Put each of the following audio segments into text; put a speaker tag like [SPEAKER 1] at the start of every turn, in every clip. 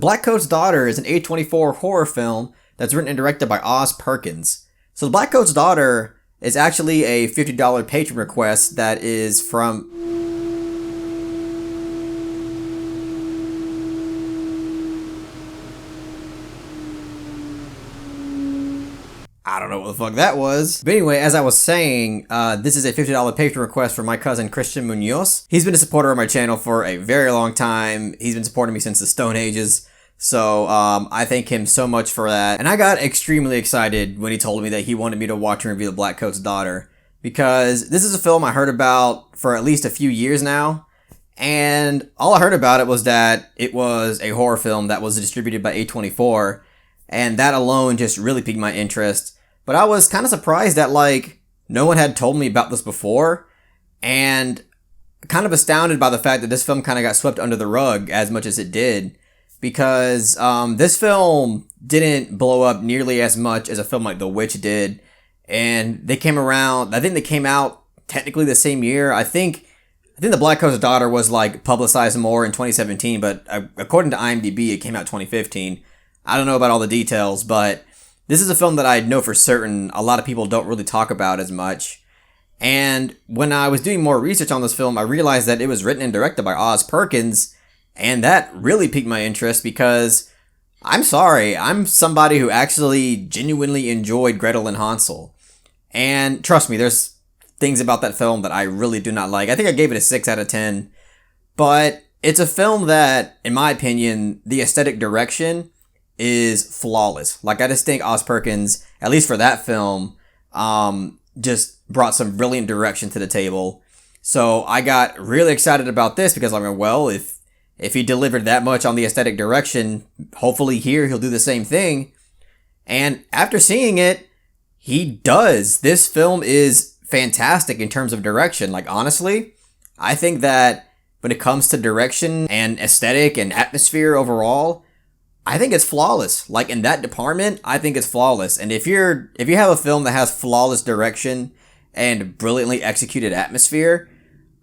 [SPEAKER 1] Blackcoat's Daughter is an A24 horror film that's written and directed by Perkins. So The Blackcoat's Daughter is actually a $50 patron request that is from... I don't know what the fuck that was. But anyway, as I was saying, this is a $50 patron request from my cousin Christian Munoz. He's been a supporter of my channel for a very long time. He's been supporting me since the Stone Ages. So I thank him so much for that. And I got extremely excited when he told me that he wanted me to watch and review The Blackcoat's Daughter, because this is a film I heard about for at least a few years now. And all I heard about it was that it was a horror film that was distributed by A24. And that alone just really piqued my interest. But I was kind of surprised that, like, no one had told me about this before. And kind of astounded by the fact that this film kind of got swept under the rug as much as it did. Because this film didn't blow up nearly as much as a film like The Witch did. And they came around, I think they came out technically the same year. I think The Blackcoat's Daughter was, like, publicized more in 2017. But according to IMDb, it came out 2015. I don't know about all the details, but this is a film that I know for certain a lot of people don't really talk about as much. And when I was doing more research on this film, I realized that it was written and directed by Perkins, and that really piqued my interest because, I'm sorry, I'm somebody who actually genuinely enjoyed Gretel and Hansel. And trust me, there's things about that film that I really do not like. I think I gave it a 6 out of 10, but it's a film that, in my opinion, the aesthetic direction is flawless. Like, I just think Perkins, at least for that film, just brought some brilliant direction to the table. So I got really excited about this because I'm like, well, if he delivered that much on the aesthetic direction, hopefully here he'll do the same thing. And after seeing it, he does. This film is fantastic in terms of direction. Like, honestly, I think that when it comes to direction and aesthetic and atmosphere overall, I think it's flawless. Like, in that department, I think it's flawless. And if you have a film that has flawless direction and brilliantly executed atmosphere,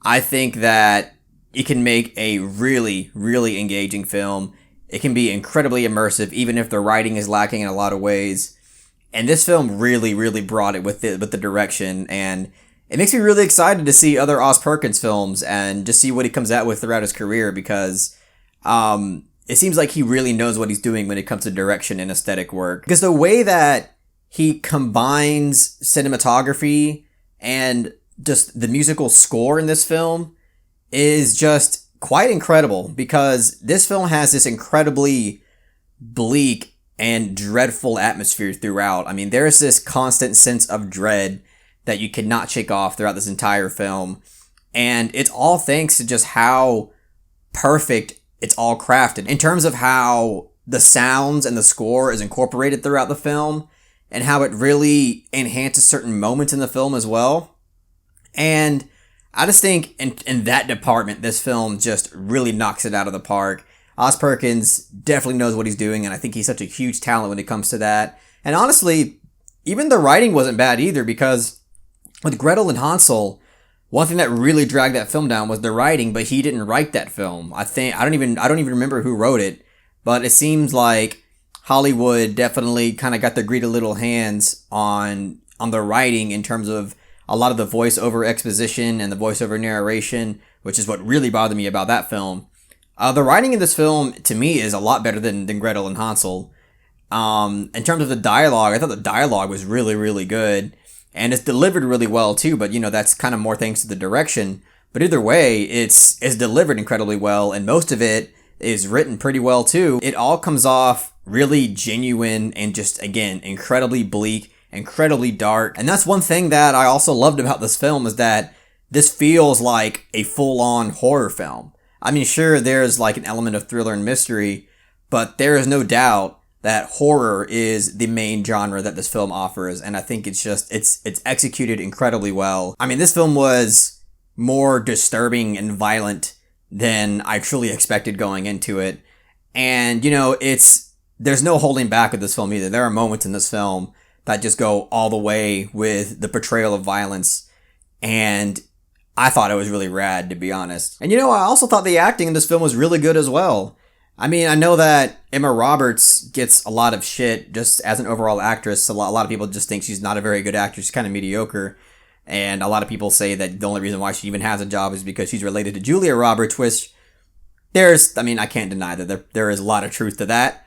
[SPEAKER 1] I think that it can make a really, really engaging film. It can be incredibly immersive, even if the writing is lacking in a lot of ways. And this film really, really brought it with the direction. And it makes me really excited to see other Perkins films and just see what he comes out with throughout his career, because it seems like he really knows what he's doing when it comes to direction and aesthetic work. Because the way that he combines cinematography and just the musical score in this film is just quite incredible, because this film has this incredibly bleak and dreadful atmosphere throughout. I mean, there's this constant sense of dread that you cannot shake off throughout this entire film. And it's all thanks to just how perfect it's all crafted in terms of how the sounds and the score is incorporated throughout the film, and how it really enhances certain moments in the film as well. And I just think in that department, this film just really knocks it out of the park. Perkins definitely knows what he's doing, and I think he's such a huge talent when it comes to that. And honestly, even the writing wasn't bad either, because with Gretel and Hansel, one thing that really dragged that film down was the writing, but he didn't write that film. I don't even remember who wrote it, but it seems like Hollywood definitely kind of got the greedy little hands on the writing in terms of a lot of the voiceover exposition and the voiceover narration, which is what really bothered me about that film. The writing in this film, to me, is a lot better than Gretel and Hansel. In terms of the dialogue, I thought the dialogue was really, really good. And it's delivered really well too, but that's kind of more thanks to the direction. But either way, it's delivered incredibly well, and most of it is written pretty well too. It all comes off really genuine and just, again, incredibly bleak, incredibly dark. And that's one thing that I also loved about this film, is that this feels like a full-on horror film. I mean, sure, there's like an element of thriller and mystery, but there is no doubt that horror is the main genre that this film offers, and I think it's executed incredibly well. I mean, this film was more disturbing and violent than I truly expected going into it. And, there's no holding back with this film either. There are moments in this film that just go all the way with the portrayal of violence, and I thought it was really rad, to be honest. And I also thought the acting in this film was really good as well. I mean, I know that Emma Roberts gets a lot of shit just as an overall actress. A lot of people just think she's not a very good actress. She's kind of mediocre. And a lot of people say that the only reason why she even has a job is because she's related to Julia Roberts, which I can't deny that there is a lot of truth to that.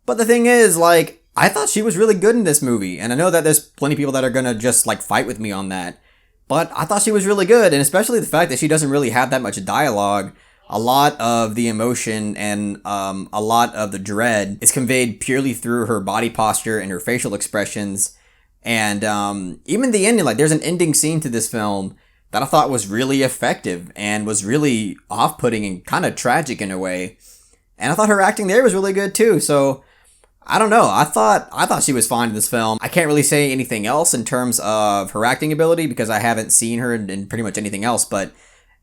[SPEAKER 1] But the thing is, like, I thought she was really good in this movie. And I know that there's plenty of people that are gonna just, like, fight with me on that. But I thought she was really good, and especially the fact that she doesn't really have that much dialogue. A lot of the emotion and a lot of the dread is conveyed purely through her body posture and her facial expressions. And even the ending, like, there's an ending scene to this film that I thought was really effective and was really off-putting and kind of tragic in a way. And I thought her acting there was really good too. So I don't know. I thought she was fine in this film. I can't really say anything else in terms of her acting ability because I haven't seen her in pretty much anything else. But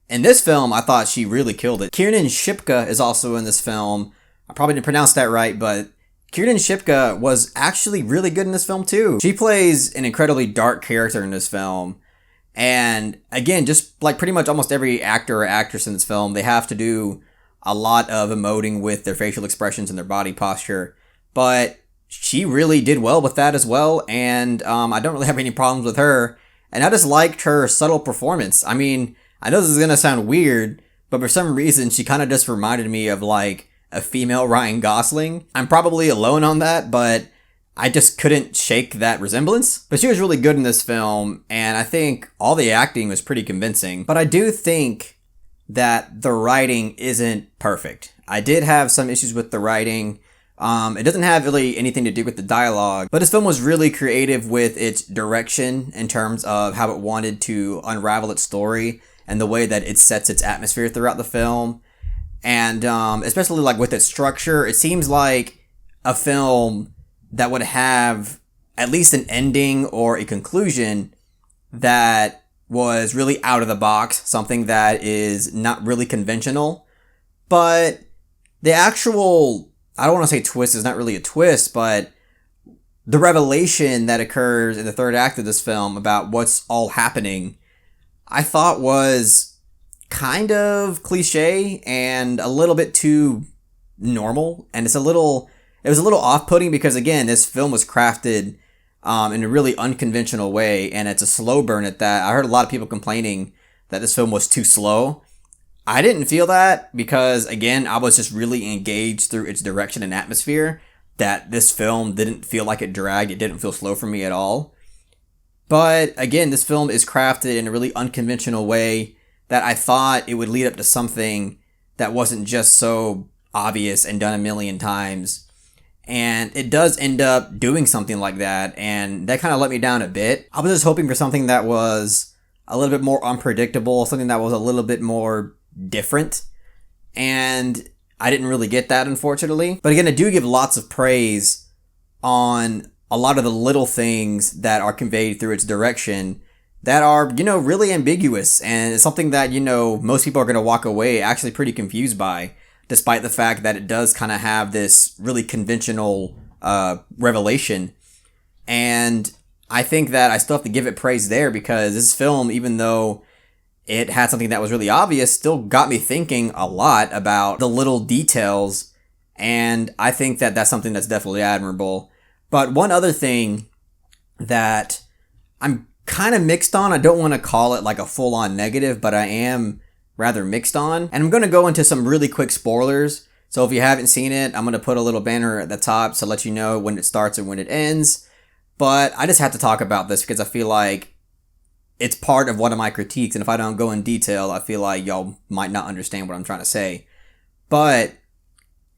[SPEAKER 1] in this film, I thought she really killed it. Kiernan Shipka is also in this film. I probably didn't pronounce that right, but Kiernan Shipka was actually really good in this film too. She plays an incredibly dark character in this film. And again, just like pretty much almost every actor or actress in this film, they have to do a lot of emoting with their facial expressions and their body posture. But she really did well with that as well. And I don't really have any problems with her. And I just liked her subtle performance. I mean, I know this is going to sound weird, but for some reason, she kind of just reminded me of like a female Ryan Gosling. I'm probably alone on that, but I just couldn't shake that resemblance. But she was really good in this film, and I think all the acting was pretty convincing. But I do think that the writing isn't perfect. I did have some issues with the writing. It doesn't have really anything to do with the dialogue, but this film was really creative with its direction in terms of how it wanted to unravel its story and the way that it sets its atmosphere throughout the film. And especially like with its structure, it seems like a film that would have at least an ending or a conclusion that was really out of the box, something that is not really conventional. But the actual, I don't want to say twist is not really a twist, but the revelation that occurs in the third act of this film about what's all happening, I thought was kind of cliche and a little bit too normal. And it was a little off-putting because, again, this film was crafted in a really unconventional way, and it's a slow burn at that. I heard a lot of people complaining that this film was too slow. I didn't feel that because, again, I was just really engaged through its direction and atmosphere, that this film didn't feel like it dragged. It didn't feel slow for me at all. But again, this film is crafted in a really unconventional way that I thought it would lead up to something that wasn't just so obvious and done a million times. And it does end up doing something like that, and that kind of let me down a bit. I was just hoping for something that was a little bit more unpredictable, something that was a little bit more different. And I didn't really get that, unfortunately. But again, I do give lots of praise on a lot of the little things that are conveyed through its direction that are, really ambiguous. And it's something that, most people are going to walk away actually pretty confused by, despite the fact that it does kind of have this really conventional revelation. And I think that I still have to give it praise there because this film, even though it had something that was really obvious, still got me thinking a lot about the little details. And I think that that's something that's definitely admirable. But one other thing that I'm kind of mixed on, I don't want to call it like a full-on negative, but I am rather mixed on. And I'm going to go into some really quick spoilers. So if you haven't seen it, I'm going to put a little banner at the top to let you know when it starts and when it ends. But I just had to talk about this because I feel like it's part of one of my critiques. And if I don't go in detail, I feel like y'all might not understand what I'm trying to say. But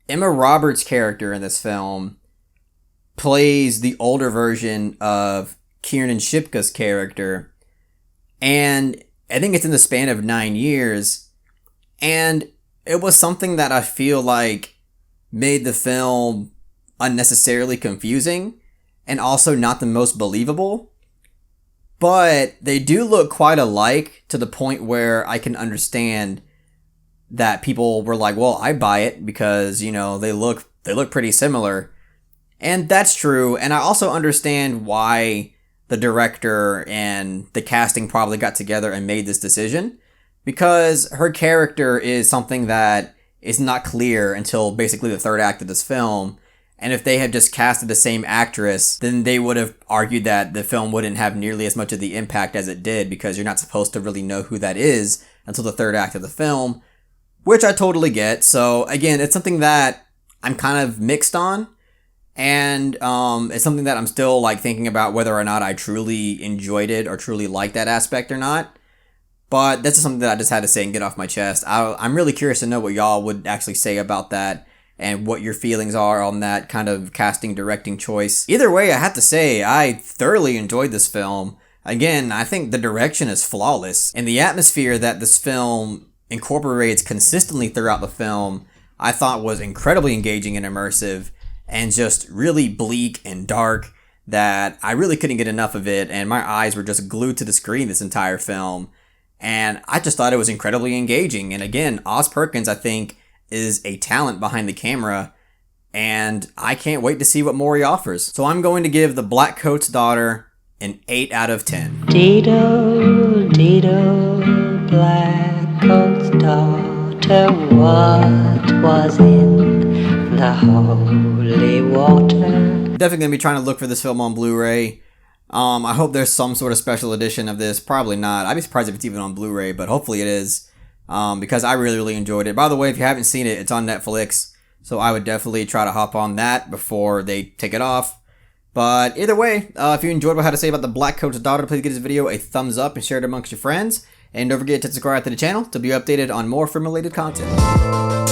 [SPEAKER 1] Emma Roberts' character in this film plays the older version of Kiernan Shipka's character. And I think it's in the span of 9 years. And it was something that I feel like made the film unnecessarily confusing and also not the most believable. But they do look quite alike to the point where I can understand that people were like, well, I buy it because, they look pretty similar. And that's true. And I also understand why the director and the casting probably got together and made this decision, because her character is something that is not clear until basically the third act of this film. And if they had just casted the same actress, then they would have argued that the film wouldn't have nearly as much of the impact as it did, because you're not supposed to really know who that is until the third act of the film, which I totally get. So again, it's something that I'm kind of mixed on, and it's something that I'm still like thinking about whether or not I truly enjoyed it or truly liked that aspect or not. But that's just something that I just had to say and get off my chest. I'm really curious to know what y'all would actually say about that, and what your feelings are on that kind of casting directing choice. Either way, I have to say, I thoroughly enjoyed this film. Again, I think the direction is flawless, and the atmosphere that this film incorporates consistently throughout the film, I thought was incredibly engaging and immersive, and just really bleak and dark, that I really couldn't get enough of it, and my eyes were just glued to the screen this entire film. And I just thought it was incredibly engaging. And again, Oz Perkins, I think, is a talent behind the camera, and I can't wait to see what more he offers. So I'm going to give The Blackcoat's Daughter an 8 out of 10.
[SPEAKER 2] Dido, Dido, Blackcoat's daughter, what was in the holy water?
[SPEAKER 1] Definitely going to be trying to look for this film on Blu-ray. I hope there's some sort of special edition of this. Probably not. I'd be surprised if it's even on Blu-ray, but hopefully it is. Because I really, really enjoyed it. By the way, if you haven't seen it, it's on Netflix, so I would definitely try to hop on that before they take it off. But either way, if you enjoyed what I had to say about The Blackcoat's Daughter, please give this video a thumbs up and share it amongst your friends. And don't forget to subscribe to the channel to be updated on more film-related content.